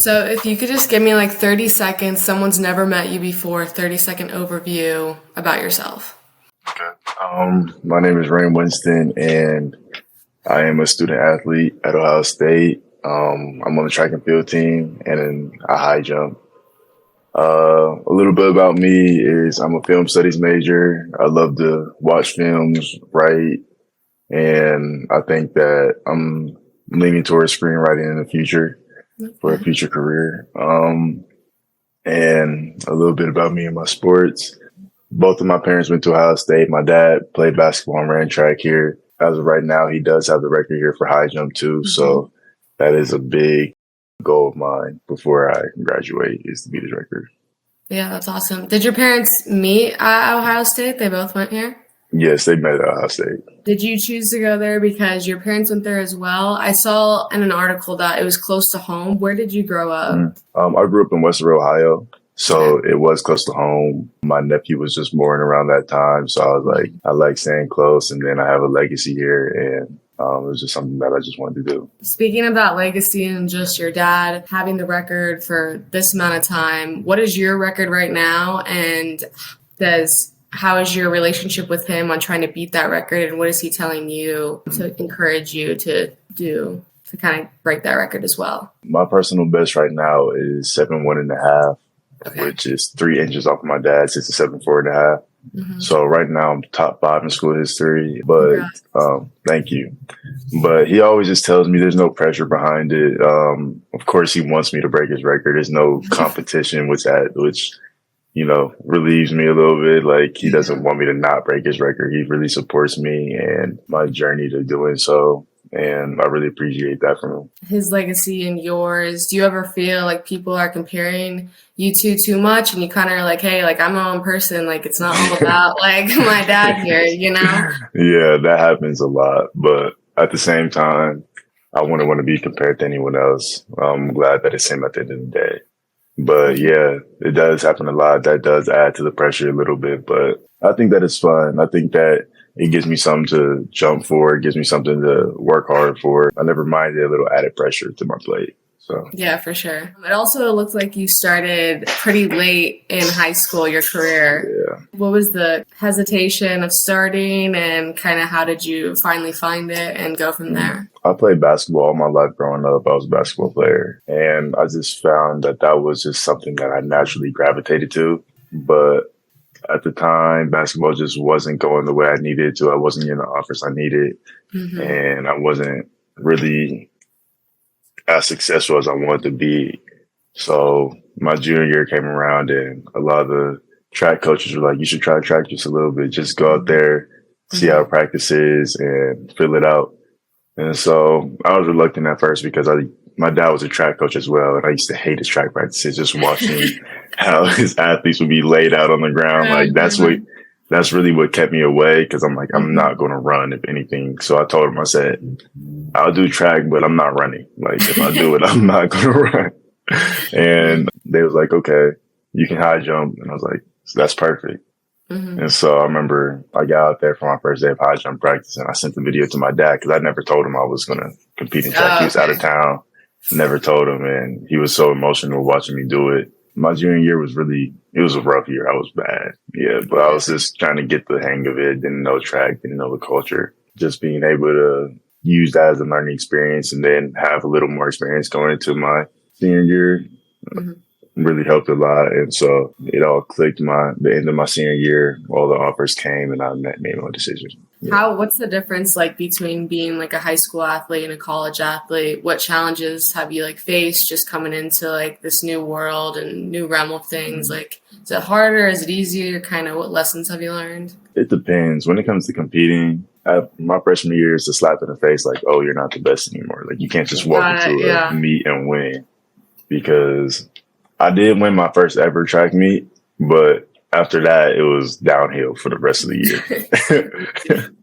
So if you could just give me like 30 seconds, someone's never met you before, 30-second overview about yourself. Okay. My name is Reign Winston, and I am a student athlete at Ohio State. I'm on the track and field team and in a high jump. A little bit about me is I'm a film studies major. I love to watch films, write, and I think that I'm leaning towards screenwriting in the future for a future career. And a little bit about me and my sports. Both of my parents went to Ohio State. My dad played basketball and ran track here. As of right now, he does have the record here for high jump too. So that is a big goal of mine before I graduate, is to beat his record. Yeah, that's awesome. Did your parents meet at Ohio State? They both went here? Yes, they met at Ohio State. Did you choose to go there because your parents went there as well? I saw in an article that it was close to home. Where did you grow up? I grew up in Western Ohio, so it was close to home. My nephew was just born around that time, so I was like, I like staying close, and then I have a legacy here, and it was just something that I just wanted to do. Speaking of that legacy and just your dad having the record for this amount of time, what is your record right now? And how is your relationship with him on trying to beat that record? And what is he telling you to encourage you to do to kind of break that record as well? My personal best right now is 7'1.5", which is 3 inches off of my dad's 67.4.5. So right now I'm top 5 in school history, but thank you. But he always just tells me there's no pressure behind it. Of course he wants me to break his record. There's no competition with that, which, you know, relieves me a little bit. Like, he doesn't want me to not break his record. He really supports me and my journey to doing so. And I really appreciate that from him. His legacy and yours, do you ever feel like people are comparing you two too much and you kind of are like, hey, like, I'm my own person. Like, it's not all about like my dad here, you know? Yeah, that happens a lot. But at the same time, I wouldn't want to be compared to anyone else. I'm glad that it's him at the end of the day. But yeah, it does happen a lot. That does add to the pressure a little bit. But I think that it's fun. I think that it gives me something to jump for. It gives me something to work hard for. I never minded a little added pressure to my plate. So yeah, for sure. It also looks like you started pretty late in high school, your career. Yeah. What was the hesitation of starting, and kind of how did you finally find it and go from there? I played basketball all my life growing up. I was a basketball player. And I just found that that was just something that I naturally gravitated to. But at the time, basketball just wasn't going the way I needed it to. I wasn't getting the offers I needed. And I wasn't really as successful as I wanted to be. So my junior year came around, and a lot of the track coaches were like, you should try track just a little bit. Just go out there, see how practice is, and fill it out. And so I was reluctant at first because my dad was a track coach as well, and I used to hate his track practices, just watching how his athletes would be laid out on the ground. Like, that's really what kept me away, because I'm like, I'm not going to run, if anything. So I told him, I said, I'll do track, but I'm not running. Like, if I do it, I'm not going to run. And they was like, okay, you can high jump. And I was like, that's perfect. And so I remember I got out there for my first day of high jump practice, and I sent the video to my dad because I never told him I was going to compete in track. He was out of town. Never told him, and he was so emotional watching me do it. My junior year was it was a rough year. I was bad. Yeah, but I was just trying to get the hang of it. Didn't know track, didn't know the culture. Just being able to use that as a learning experience and then have a little more experience going into my senior year really helped a lot. And so it all clicked the end of my senior year. All the offers came, and I made my decision. Yeah. What's the difference like between being like a high school athlete and a college athlete? What challenges have you like faced just coming into like this new world and new realm of things? Like, is it harder? Is it easier? Kind of what lessons have you learned? It depends. When it comes to competing, my freshman year is a slap in the face. Like, oh, you're not the best anymore. Like, you can't just walk into a meet and win. Because I did win my first ever track meet, but after that, it was downhill for the rest of the year.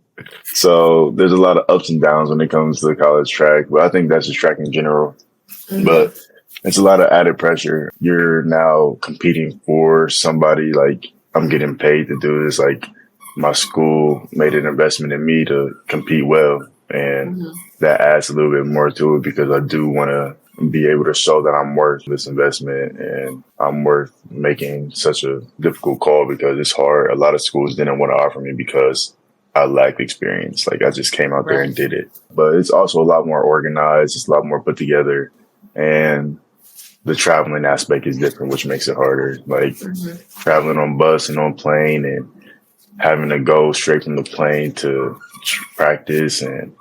So there's a lot of ups and downs when it comes to college track, but I think that's just track in general. But it's a lot of added pressure. You're now competing for somebody. Like, I'm getting paid to do this. Like, my school made an investment in me to compete well, and that adds a little bit more to it because I do want to be able to show that I'm worth this investment and I'm worth making such a difficult call because it's hard. A lot of schools didn't want to offer me because I lacked experience. Like I just came out there and did it. But it's also a lot more organized. It's a lot more put together. And the traveling aspect is different, which makes it harder. Like traveling on bus and on plane and having to go straight from the plane to practice and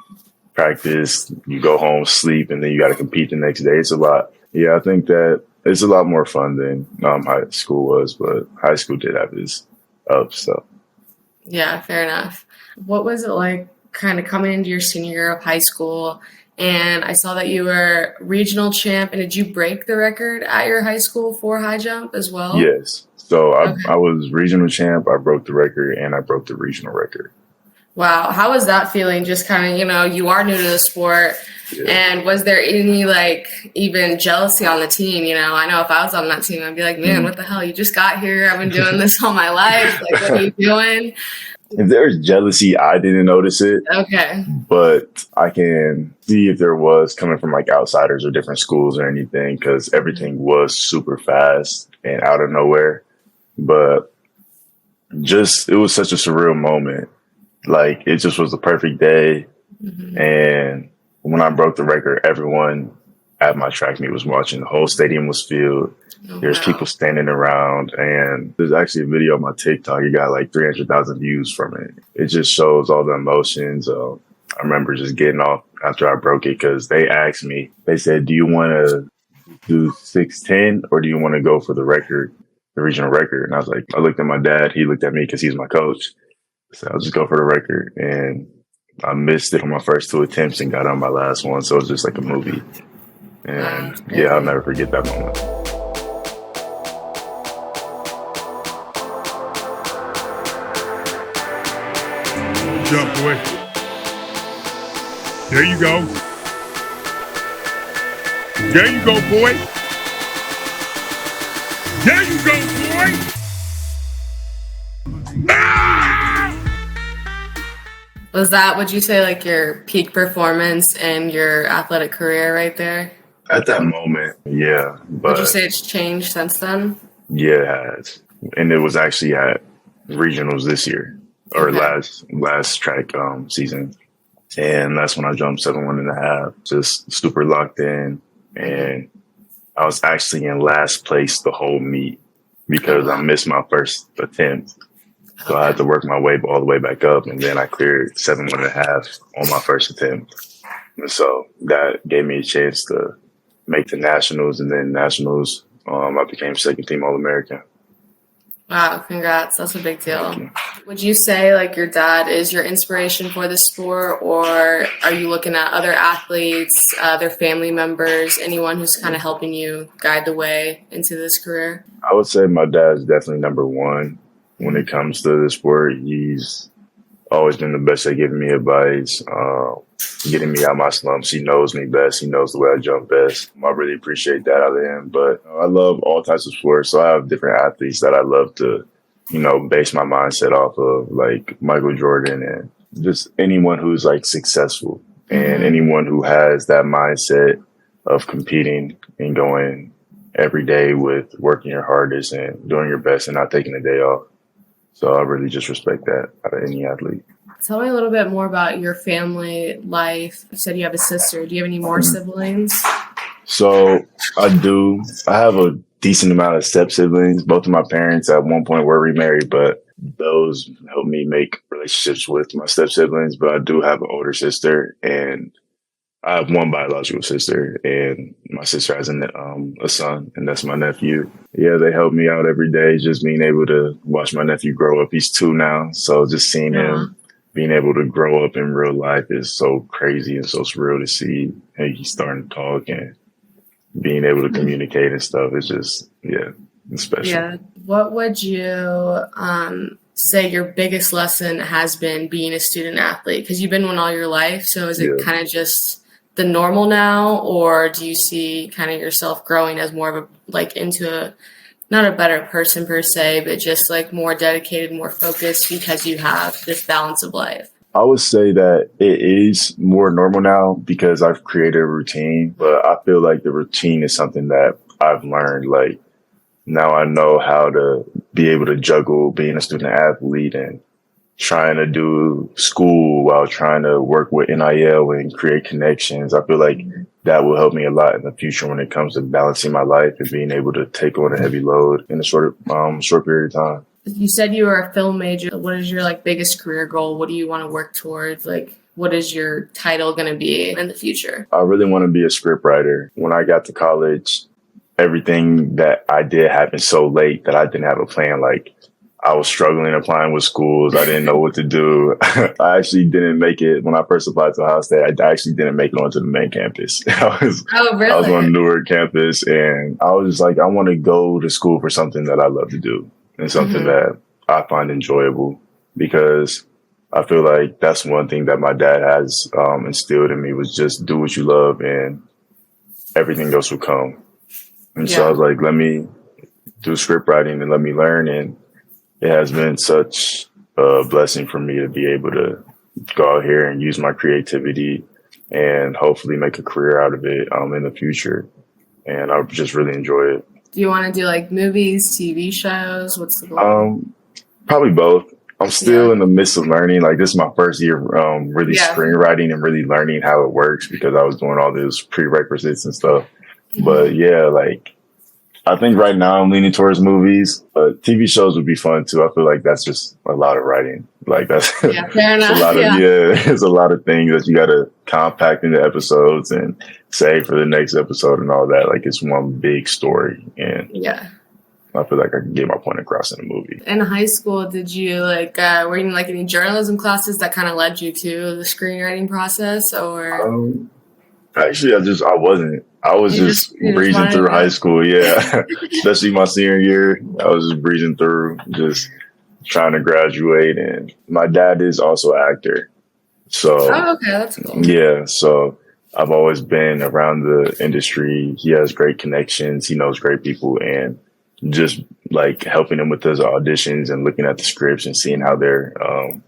practice, you go home, sleep, and then you got to compete the next day. It's a lot. Yeah, I think that it's a lot more fun than high school was, but high school did have its ups. So. Yeah, fair enough. What was it like kind of coming into your senior year of high school? And I saw that you were regional champ. And did you break the record at your high school for high jump as well? Yes. So I was regional champ. I broke the record and I broke the regional record. Wow. How was that feeling? Just kind of, you are new to the sport. Yeah. And was there any, even jealousy on the team? I know if I was on that team, I'd be like, man, what the hell? You just got here. I've been doing this all my life. Like, what are you doing? If there's jealousy, I didn't notice it. Okay. But I can see if there was coming from outsiders or different schools or anything because everything was super fast and out of nowhere. But it was such a surreal moment. Like, it just was the perfect day. And when I broke the record, everyone at my track meet was watching. The whole stadium was filled. There's people standing around. And there's actually a video on my TikTok. It got 300,000 views from it. It just shows all the emotions. I remember just getting off after I broke it because they asked me, they said, do you want to do 6'10" or do you want to go for the record, the regional record? And I was like, I looked at my dad. He looked at me because he's my coach. So I'll just go for the record. And I missed it on my first 2 attempts and got on my last one. So it was just like a movie. And yeah, I'll never forget that moment. Jump, boy. There you go. There you go, boy. There you go, boy. Was that, would you say, your peak performance in your athletic career right there? At that moment, yeah. But would you say it's changed since then? Yeah, it has. And it was actually at regionals this year, or last track season. And that's when I jumped 7'1.5", just super locked in. And I was actually in last place the whole meet because I missed my first attempt. So I had to work my way all the way back up, and then I cleared 7'1.5" on my first attempt. And so that gave me a chance to make the nationals, and then nationals, I became second team All-American. Wow, congrats. That's a big deal. Would you say your dad is your inspiration for the sport, or are you looking at other athletes, their family members, anyone who's kind of helping you guide the way into this career? I would say my dad's definitely number one. When it comes to the sport, he's always been the best at giving me advice, getting me out of my slumps. He knows me best. He knows the way I jump best. I really appreciate that out of him. But I love all types of sports. So I have different athletes that I love to, base my mindset off of, like Michael Jordan and just anyone who's successful and anyone who has that mindset of competing and going every day with working your hardest and doing your best and not taking a day off. So I really just respect that out of any athlete. Tell me a little bit more about your family life. You said you have a sister. Do you have any more siblings? So I do. I have a decent amount of step siblings. Both of my parents at one point were remarried, but those helped me make relationships with my step siblings. But I do have an older sister, and I have one biological sister, and my sister has a son, and that's my nephew. Yeah, they help me out every day, just being able to watch my nephew grow up. He's 2 now, so just seeing him being able to grow up in real life is so crazy and so surreal to see. Hey, he's starting to talk and being able to communicate and stuff. It's just, it's special. Yeah. What would you say your biggest lesson has been being a student athlete? Because you've been one all your life, so is it kind of just the normal now, or do you see kind of yourself growing as more of a not a better person per se, but just more dedicated, more focused because you have this balance of life? I would say that it is more normal now because I've created a routine, but I feel like the routine is something that I've learned. Like now I know how to be able to juggle being a student athlete and trying to do school while trying to work with NIL and create connections. I feel like that will help me a lot in the future when it comes to balancing my life and being able to take on a heavy load in a short period of time. You said you were a film major. What is your like biggest career goal? What do you want to work towards? Like, what is your title going to be in the future? I really want to be a script writer. When I got to college, everything that I did happened so late that I didn't have a plan. Like I was struggling applying with schools. I didn't know what to do. I actually didn't make it when I first applied to Ohio State. I actually didn't make it onto the main campus. Oh, really? I was on the Newark campus, and I was just like, I want to go to school for something that I love to do and something that I find enjoyable, because I feel like that's one thing that my dad has instilled in me was just do what you love and everything else will come. And so I was like, let me do script writing and let me learn. And it has been such a blessing for me to be able to go out here and use my creativity and hopefully make a career out of it in the future. And I just really enjoy it. Do you want to do like movies, TV shows? What's the goal? Probably both. I'm still in the midst of learning. Like this is my first year really screenwriting and really learning how it works because I was doing all those prerequisites and stuff. But yeah, like I think right now I'm leaning towards movies, but TV shows would be fun too. I feel like that's just a lot of writing. Like that's fair enough. It's a lot of things that you got to compact into episodes and save for the next episode and all that. Like it's one big story, and I feel like I can get my point across in a movie. In high school, did you were you in like any journalism classes that kind of led you to the screenwriting process, or? Actually, I wasn't. I was just breezing through high school. Yeah, especially my senior year, I was just breezing through, just trying to graduate. And my dad is also an actor, so okay, that's cool. Yeah, so I've always been around the industry. He has great connections. He knows great people, and just like helping him with his auditions and looking at the scripts and seeing how they're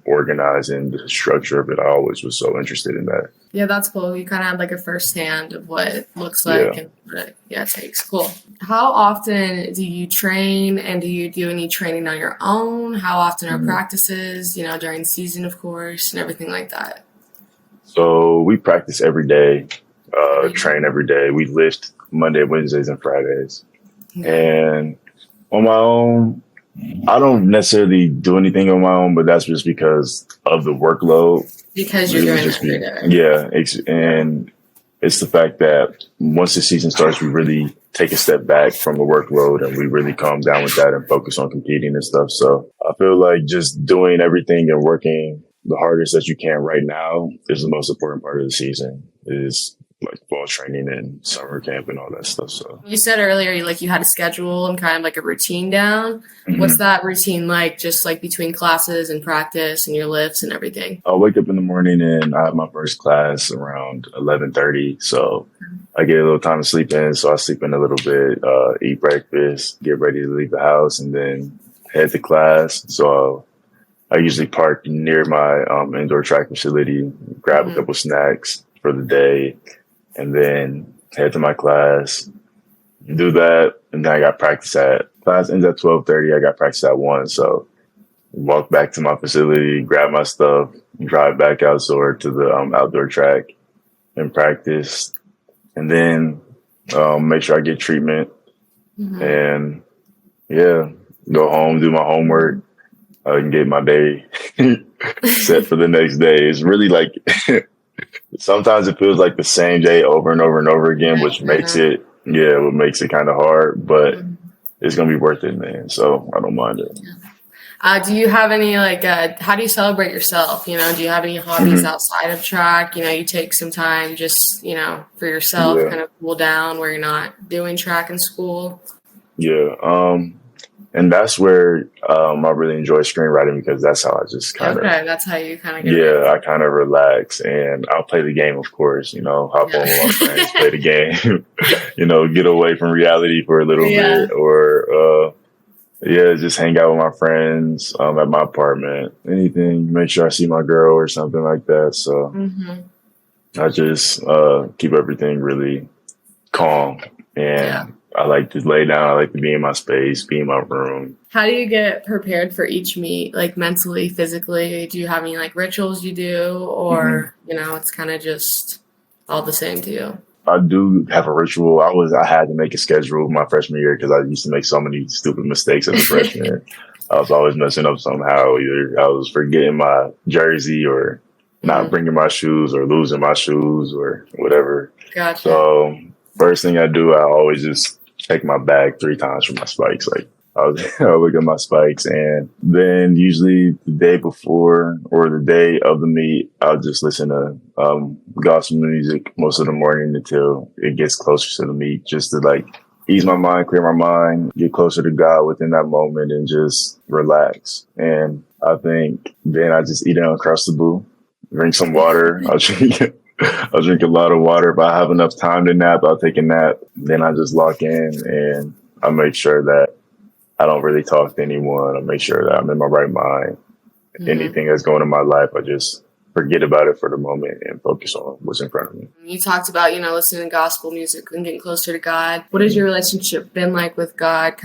organized and the structure of it. I always was so interested in that. Yeah, that's cool. You kind of have like a first hand of what it looks like and what it takes. Cool. How often do you train, and do you do any training on your own? How often are practices, during season, of course, and everything like that? So we practice every day, train every day. We lift Monday, Wednesdays, and Fridays. And on my own, I don't necessarily do anything on my own, but that's just because of the workload. Because you're doing it every day. Yeah, and it's the fact that once the season starts, we really take a step back from the workload and we really calm down with that and focus on competing and stuff. So I feel like just doing everything and working the hardest that you can right now is the most important part of the season. Is like fall training and summer camp and all that stuff. So you said earlier, you had a schedule and kind of like a routine down. What's that routine like? Just like between classes and practice and your lifts and everything? I'll wake up in the morning and I have my first class around 11:30. So I get a little time to sleep in. So I sleep in a little bit, eat breakfast, get ready to leave the house, and then head to class. So I usually park near my indoor track facility, grab a couple snacks for the day, and then head to my class, do that, and then I got practice class ends at 12:30. I got practice at 1, so walk back to my facility, grab my stuff, drive back outside to the outdoor track and practice, and then make sure I get treatment, and go home, do my homework, and get my day set for the next day. It's really like sometimes it feels like the same day over and over and over again, which makes it kind of hard, but it's going to be worth it, man. So I don't mind it. Do you have any, how do you celebrate yourself? Do you have any hobbies outside of track? You take some time just, for yourself, kind of cool down where you're not doing track in school? Yeah. And that's where I really enjoy screenwriting, because that's how I just kind of... Okay, that's how you kind of get it. I kind of relax, and I'll play the game, of course, hop on with my friends, play the game, get away from reality for a little bit, or Yeah, just hang out with my friends at my apartment. Anything, make sure I see my girl or something like that. So Mm-hmm. I just keep everything really calm, Yeah. and I like to lay down. I like to be in my space, be in my room. How do you get prepared for each meet, like mentally, physically? Do you have any like rituals you do, hmm or it's kind of just all the same to you? I do have a ritual. I had to make a schedule my freshman year because I used to make so many stupid mistakes as a freshman. I was always messing up somehow. Either I was forgetting my jersey or not Mm-hmm. bringing my shoes or losing my shoes or whatever. Gotcha. So first thing I do, I always just check my bag 3 times for my spikes. Like I'll look at my spikes, and then usually the day before or the day of the meet, I'll just listen to gospel music most of the morning until it gets closer to the meet, just to like ease my mind, clear my mind, get closer to God within that moment, and just relax. And I think then I just eat an Uncrustable, drink some water. I'll drink a lot of water. If I have enough time to nap, I'll take a nap. Then I just lock in, and I make sure that I don't really talk to anyone. I make sure that I'm in my right mind. Mm-hmm. Anything that's going in my life, I just forget about it for the moment and focus on what's in front of me. You talked about, listening to gospel music and getting closer to God. What has your relationship been like with God?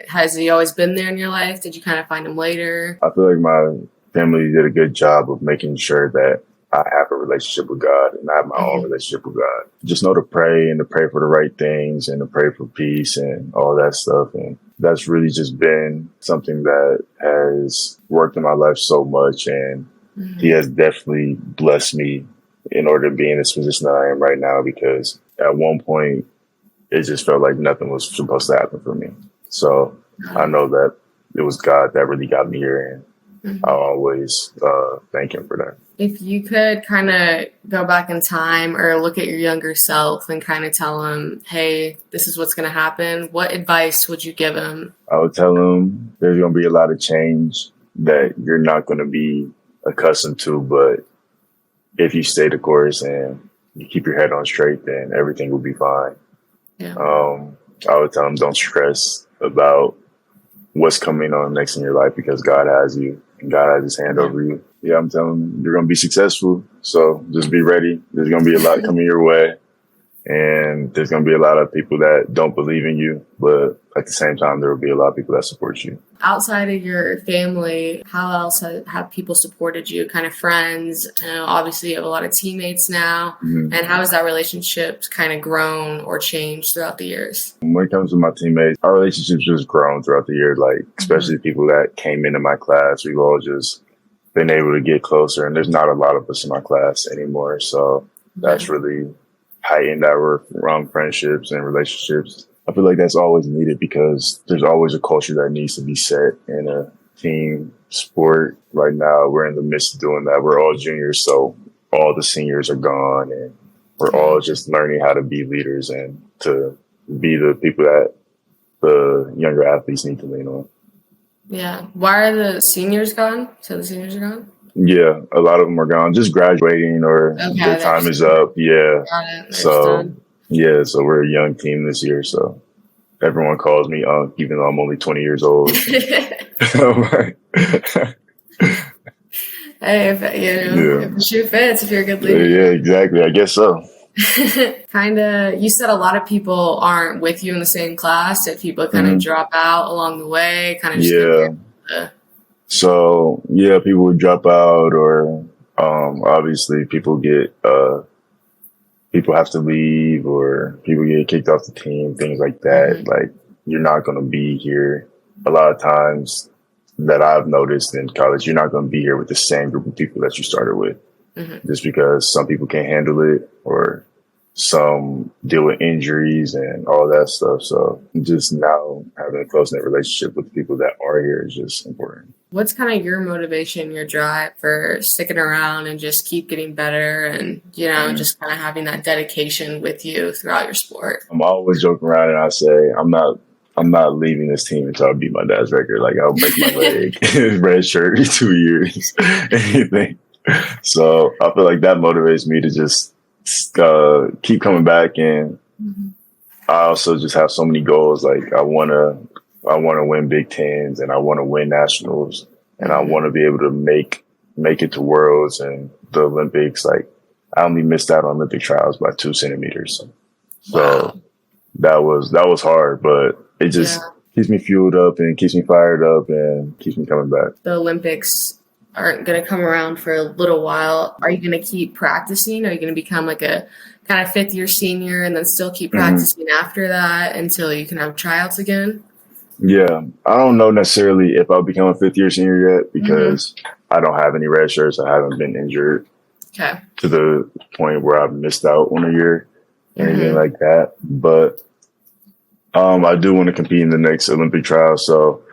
Has he always been there in your life? Did you kind of find him later? I feel like my family did a good job of making sure that I have a relationship with God and I have my own relationship with God. Just know to pray and to pray for the right things and to pray for peace and all that stuff. And that's really just been something that has worked in my life so much. And he has definitely blessed me in order to be in this position that I am right now, because at one point it just felt like nothing was supposed to happen for me. So I know that it was God that really got me here, and I'll always thank him for that. If you could kind of go back in time or look at your younger self and kind of tell him, hey, this is what's going to happen, what advice would you give him? I would tell him there's going to be a lot of change that you're not going to be accustomed to, but if you stay the course and you keep your head on straight, then everything will be fine. Yeah. I would tell him don't stress about what's coming on next in your life, because God has you and God has his hand over you. Yeah, I'm telling him you're going to be successful. So just be ready. There's going to be a lot coming your way. And there's going to be a lot of people that don't believe in you, but at the same time, there will be a lot of people that support you. Outside of your family, how else have people supported you? Kind of friends? Obviously, you have a lot of teammates now. Mm-hmm. And how has that relationship kind of grown or changed throughout the years? When it comes to my teammates, our relationship's just grown throughout the year. Like, especially people that came into my class, we've all just been able to get closer. And there's not a lot of us in my class anymore. So that's really heightened our friendships and relationships. I feel like that's always needed, because there's always a culture that needs to be set in a team sport. Right now, we're in the midst of doing that. We're all juniors, so all the seniors are gone, and we're all just learning how to be leaders and to be the people that the younger athletes need to lean on. Yeah. Why are the seniors gone? So the seniors are gone? Yeah, a lot of them are gone, just graduating, or their time is up. Yeah. So we're a young team this year. So everyone calls me Unc, even though I'm only 20 years old. Hey, if the shoe fits, if you're a good leader. Yeah, exactly. I guess so. You said a lot of people aren't with you in the same class, that people kind of drop out along the way, kind of just So, people would drop out, or obviously people have to leave, or people get kicked off the team, things like that. Like, you're not going to be here. A lot of times that I've noticed in college, you're not going to be here with the same group of people that you started with, just because some people can't handle it, or some deal with injuries and all that stuff. So just now having a close-knit relationship with the people that are here is just important. What's kind of your motivation, your drive for sticking around and just keep getting better, and, just kind of having that dedication with you throughout your sport? I'm always joking around and I say, I'm not leaving this team until I beat my dad's record. Like, I'll break my leg, red shirt, 2 years, anything. So I feel like that motivates me to just keep coming back. And I also just have so many goals. Like, I want to I want to win Big Tens and I want to win nationals and I want to be able to make it to Worlds and the Olympics. Like I only missed out on Olympic trials by 2 centimeters. So that was hard, but it just keeps me fueled up and keeps me fired up and keeps me coming back. The Olympics aren't going to come around for a little while. Are you going to keep practicing? Are you going to become like a kind of fifth year senior and then still keep practicing after that until you can have tryouts again? Yeah, I don't know necessarily if I'll become a fifth year senior yet because I don't have any red shirts. I haven't been injured to the point where I've missed out on a year, anything like that. But I do want to compete in the next Olympic trials. So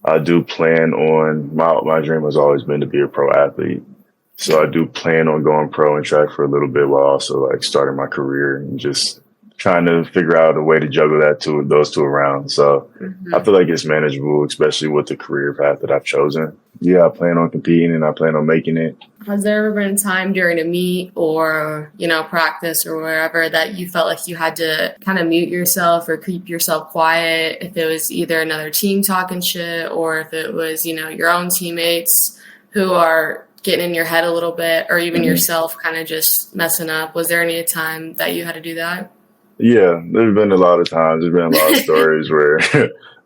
I do plan on, my dream has always been to be a pro athlete. So I do plan on going pro in track for a little bit while also like starting my career and just trying to figure out a way to juggle those two around. So I feel like it's manageable, especially with the career path that I've chosen. Yeah, I plan on competing and I plan on making it. Has there ever been a time during a meet or, practice or wherever that you felt like you had to kind of mute yourself or keep yourself quiet if it was either another team talking shit or if it was, your own teammates who are getting in your head a little bit or even yourself kind of just messing up? Was there any time that you had to do that? Yeah, there's been a lot of times. There's been a lot of stories where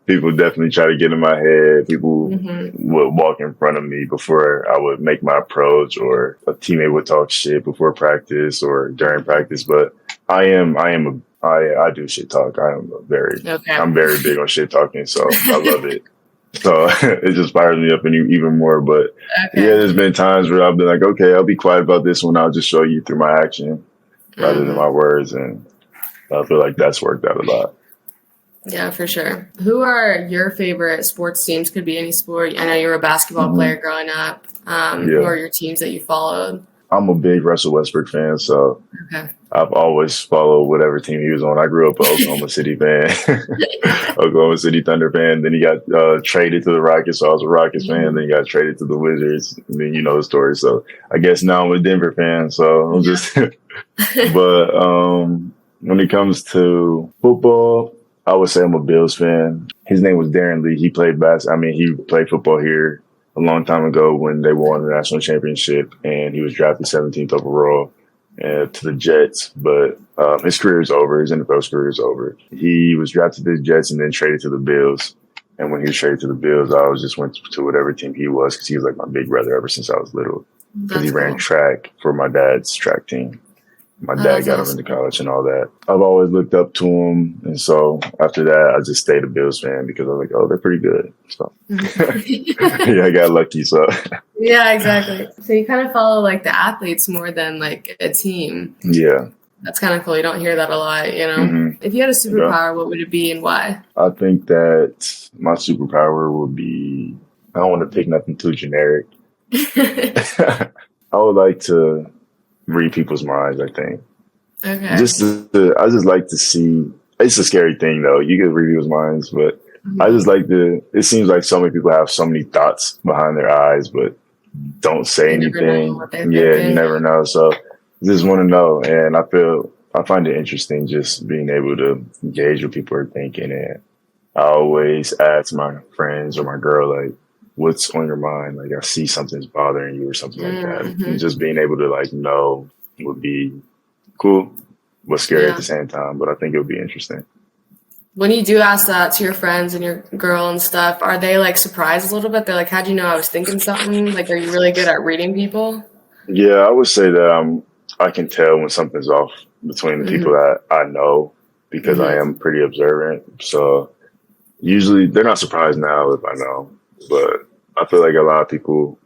people definitely try to get in my head. People would walk in front of me before I would make my approach, or a teammate would talk shit before practice or during practice. But I do shit talk. I'm very big on shit talking, so I love it. So it just fires me up even more. But there's been times where I've been like, okay, I'll be quiet about this one. I'll just show you through my action rather than my words. And I feel like that's worked out a lot. Yeah, for sure. Who are your favorite sports teams? Could be any sport. I know you were a basketball player growing up. Who are your teams that you followed? I'm a big Russell Westbrook fan, so I've always followed whatever team he was on. I grew up an Oklahoma City fan, Oklahoma City Thunder fan. Then he got traded to the Rockets, so I was a Rockets fan. Then he got traded to the Wizards. And then you know the story. So I guess now I'm a Denver fan. So I'm just but when it comes to football, I would say I'm a Bills fan. His name was Darren Lee. He played he played football here a long time ago when they won the national championship, and he was drafted 17th overall to the Jets. But his career is over. His NFL career is over. He was drafted to the Jets and then traded to the Bills. And when he was traded to the Bills, I just went to whatever team he was because he was like my big brother ever since I was little. Because he ran track for my dad's track team. My dad got him into college and all that. I've always looked up to him. And so after that, I just stayed a Bills fan because I was like, oh, they're pretty good. So yeah, I got lucky. So yeah, exactly. So you kind of follow like the athletes more than like a team. Yeah. That's kind of cool. You don't hear that a lot, If you had a superpower, what would it be and why? I think that my superpower would be, I don't want to pick nothing too generic. I would like to read people's minds, I think. Okay. I just like to see, it's a scary thing though. You can read people's minds, but I just like it seems like so many people have so many thoughts behind their eyes, but don't say anything. You never know. So just want to know. And I find it interesting just being able to engage what people are thinking. And I always ask my friends or my girl, like, what's on your mind? Like, I see something's bothering you or something like that. And just being able to like know would be cool, but scary at the same time. But I think it would be interesting. When you do ask that to your friends and your girl and stuff, are they like surprised a little bit? They're like, how'd you know I was thinking something? Like, are you really good at reading people? Yeah, I would say that I can tell when something's off between the people that I know because I am pretty observant. So usually they're not surprised now if I know. But I feel like a lot of people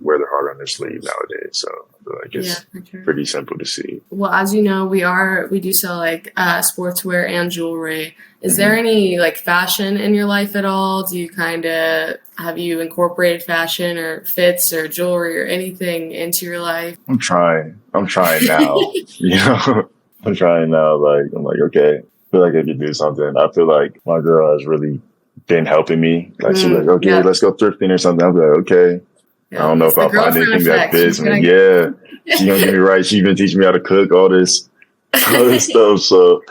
wear their heart on their sleeve nowadays. So I feel like it's pretty simple to see. Well, as you know, we do sell like sportswear and jewelry. Is there any like fashion in your life at all? Do you have you incorporated fashion or fits or jewelry or anything into your life? I'm trying now. I'm trying now. Like, I'm like, okay, I feel like I could do something. I feel like my girl has really been helping me. Like she's like, okay, let's go thrifting or something. I'm like, okay. I don't know if I'll find anything that fits me. Yeah. She's gonna get me right. She's been teaching me how to cook, all this stuff. So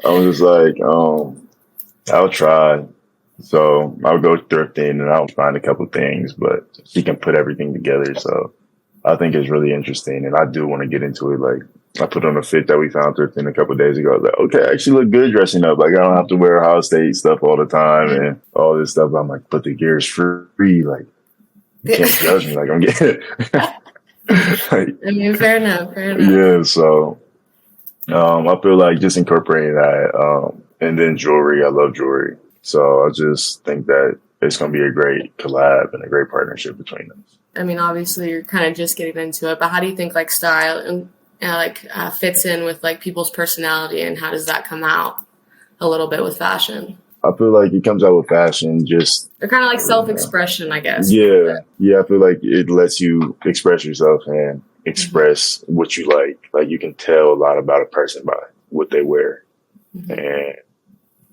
I was just like, I'll try. So I'll go thrifting and I'll find a couple things, but she can put everything together. So I think it's really interesting, and I do want to get into it. Like I put on a fit that we found thrifting a couple of days ago. I was like, okay, I actually look good dressing up. Like I don't have to wear Ohio State stuff all the time and all this stuff. I'm like, but the gear is free. Like you can't judge me. Like I'm getting like, I mean, fair enough. yeah. So I feel like just incorporating that, and then jewelry. I love jewelry, so I just think that it's going to be a great collab and a great partnership between us. I mean, obviously, you're kind of just getting into it, but how do you think like style and fits in with like people's personality, and how does that come out a little bit with fashion? I feel like it comes out with fashion. Just they're kind of like self-expression, I guess. Yeah. I feel like it lets you express yourself and express what you like. Like you can tell a lot about a person by what they wear, and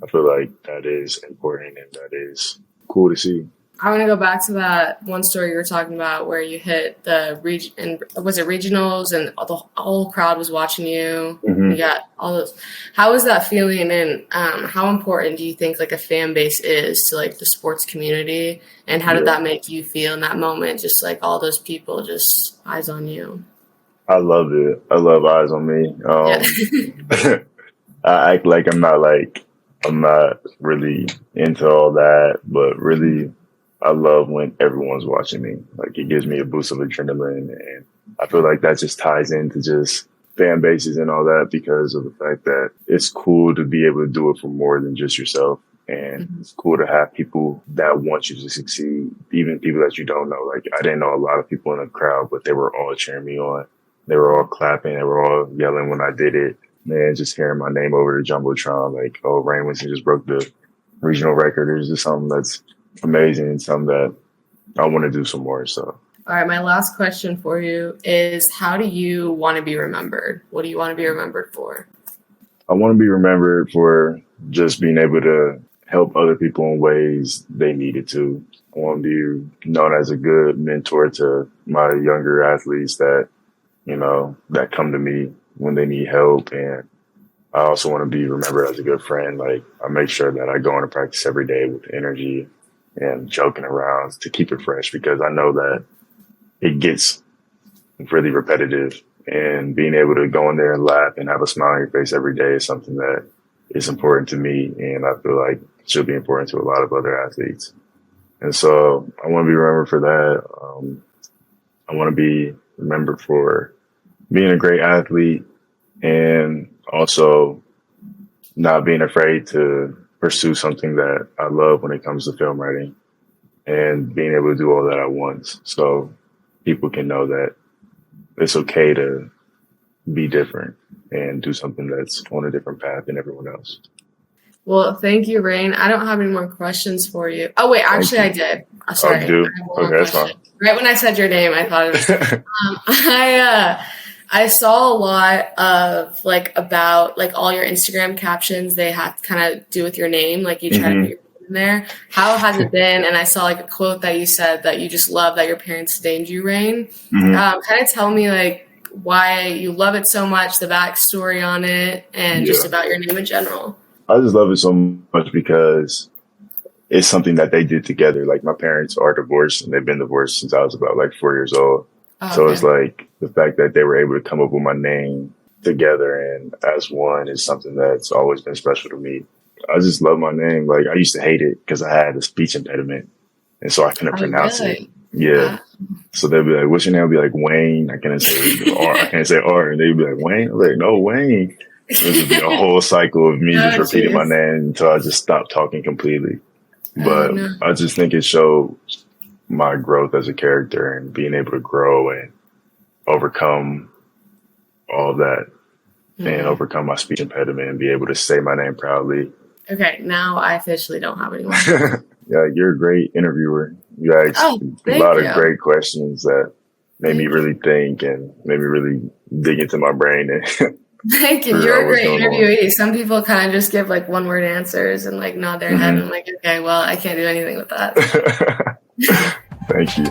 I feel like that is important and that is cool to see. I want to go back to that one story you were talking about where you hit the region, was it regionals, and the whole crowd was watching you. You got all those. How was that feeling, and how important do you think like a fan base is to like the sports community, and how did that make you feel in that moment? Just like all those people, just eyes on you. I love it. I love eyes on me. I act like I'm not really into all that, but really. I love when everyone's watching me. Like it gives me a boost of adrenaline, and I feel like that just ties into just fan bases and all that because of the fact that it's cool to be able to do it for more than just yourself. And it's cool to have people that want you to succeed, even people that you don't know. Like I didn't know a lot of people in the crowd, but they were all cheering me on. They were all clapping. They were all yelling when I did it. Man, just hearing my name over the Jumbotron, like, oh, Reign Winston just broke the regional record. It's just something that's amazing and something that I want to do some more. So, all right, my last question for you is, how do you want to be remembered? What do you want to be remembered for? I want to be remembered for just being able to help other people in ways they needed to. I want to be known as a good mentor to my younger athletes that, that come to me when they need help. And I also want to be remembered as a good friend. Like I make sure that I go into practice every day with energy and joking around to keep it fresh, because I know that it gets really repetitive, and being able to go in there and laugh and have a smile on your face every day is something that is important to me. And I feel like it should be important to a lot of other athletes. And so I want to be remembered for that. I want to be remembered for being a great athlete and also not being afraid to pursue something that I love when it comes to film writing, and being able to do all that at once. So people can know that it's okay to be different and do something that's on a different path than everyone else. Well, thank you, Reign. I don't have any more questions for you. Oh, wait, actually I did. Sorry. Oh, okay, that's fine. Right when I said your name, I thought it was I saw a lot of like about like all your Instagram captions, they have to kind of do with your name. Like you try to put your name in there. How has it been? And I saw like a quote that you said that you just love that your parents named you Reign. Kind of tell me like why you love it so much, the backstory on it, and just about your name in general. I just love it so much because it's something that they did together. Like my parents are divorced, and they've been divorced since I was about like 4 years old. So it's like the fact that they were able to come up with my name together and as one is something that's always been special to me. I just love my name. Like I used to hate it because I had a speech impediment, and so I couldn't pronounce it. Yeah. So they'd be like, "What's your name?" I'd be like, "Wayne." I couldn't say R. I can't say R. And they'd be like, "Wayne." I was like, "No, Wayne." It would be a whole cycle of me just repeating my name until I just stopped talking completely. But I just think it showed my growth as a character and being able to grow and overcome all that and overcome my speech impediment and be able to say my name proudly. Okay, now I officially don't have any more. Yeah, you're a great interviewer. You asked a lot of great questions that made me really think and made me really dig into my brain. And thank you. You're a great interviewee. Some people kind of just give like one word answers and like nod their head. And I'm like, okay, well, I can't do anything with that. Thank you.